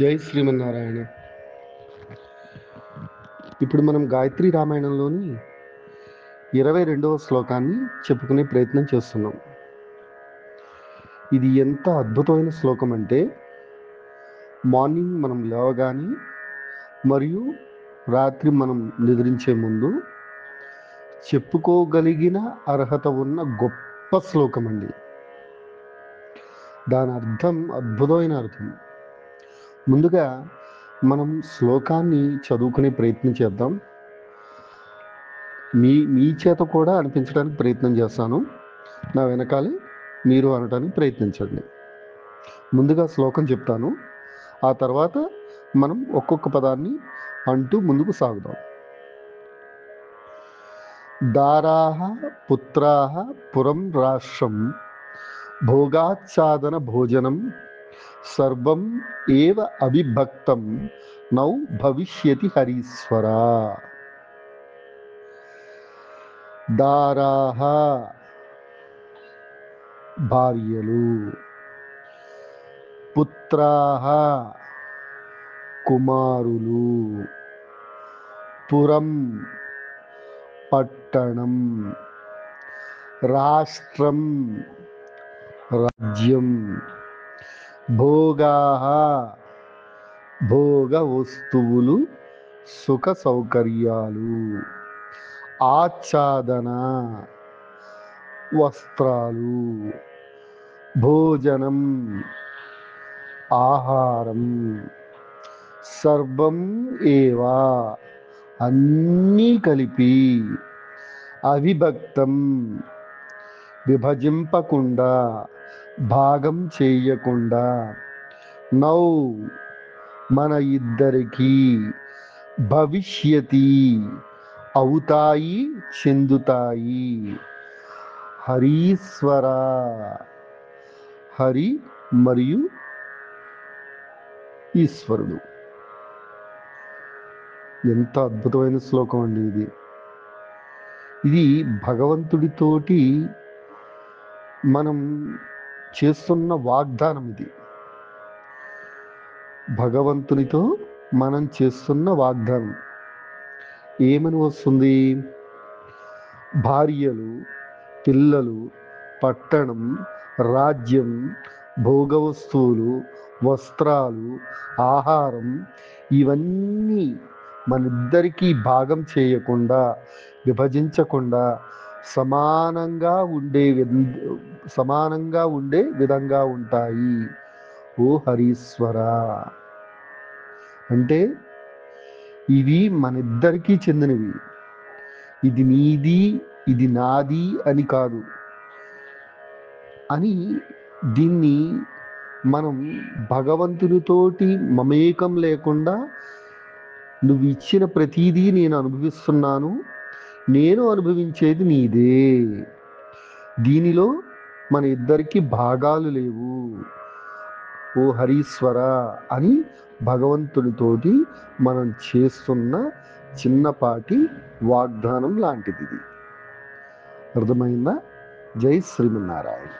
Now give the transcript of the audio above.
జై శ్రీమన్నారాయణ. ఇప్పుడు మనం గాయత్రి రామాయణంలోని 22వ శ్లోకాన్ని చెప్పుకునే ప్రయత్నం చేస్తున్నాం. ఇది ఎంత అద్భుతమైన శ్లోకం అంటే, మార్నింగ్ మనం లేవగానే మరియు రాత్రి మనం నిద్రించే ముందు చెప్పుకోగలిగిన అర్హత ఉన్న గొప్ప శ్లోకం అండి. దాని అర్థం అద్భుతమైన అర్థం. ముందుగా మనం శ్లోకాన్ని చదువుకునే ప్రయత్నం చేద్దాం. మీ చేత కూడా అనిపించడానికి ప్రయత్నం చేస్తాను. నా వెనకాలే మీరు అనడానికి ప్రయత్నించండి. ముందుగా శ్లోకం చెప్తాను, ఆ తర్వాత మనం ఒక్కొక్క పదాన్ని అంటూ ముందుకు సాగుదాం. దారాహ పుత్రాహ పురం రాష్ట్రం భోగాచ్ఛాదన భోజనం సర్వం ఏవ అవిభక్తం నౌ భవిష్యతి హరీశ్వరా. దారాహ భార్యలు, పుత్రాహ కుమారులు, పురం పట్టణం, రాష్ట్రం రాజ్యం, భోగాహ భోగ వస్తువులు సుఖ సౌకర్యాలు, ఆచ్ఛాదన వస్త్రాలు, భోజనం ఆహారం, సర్వం ఏవా అన్నీ కలిపి, అవిభక్తం విభజింపకుండా భాగం చేయకుండా, నౌ మన ఇద్దరికి, భవిష్యతి అవుతాయి చెందుతాయి, హరీశ్వర హరి మరియు ఈశ్వరుడు. ఎంత అద్భుతమైన శ్లోకం అండి ఇది. ఇది భగవంతుడితోటి మనం చేస్తున్న వాగ్దానం. ఇది భగవంతునితో మనం చేస్తున్న వాగ్దానం. ఏమని వస్తుంది? భార్యలు, పిల్లలు, పట్టణం, రాజ్యం, భోగవస్తువులు, వస్త్రాలు, ఆహారం, ఇవన్నీ మనిద్దరికీ భాగం చేయకుండా, విభజించకుండా సమానంగా ఉండే విధంగా ఉంటాయి, ఓ హరీశ్వర. అంటే ఇవి మనిద్దరికీ చెందినవి. ఇది నీది, ఇది నాది అని కాదు అని, దీన్ని మనం భగవంతునితోటి మమేకం లేకుండా, నువ్వు ఇచ్చిన ప్రతిదీ నేను అనుభవిస్తున్నాను, నేను అనుభవించేది నీదే, దీనిలో మన ఇద్దరికి భాగాలు లేవు, ఓ హరీశ్వర అని భగవంతునితోటి మనం చేస్తున్న చిన్నపాటి వాగ్దానం లాంటిది. అర్థమైందా? జై శ్రీమన్నారాయణ.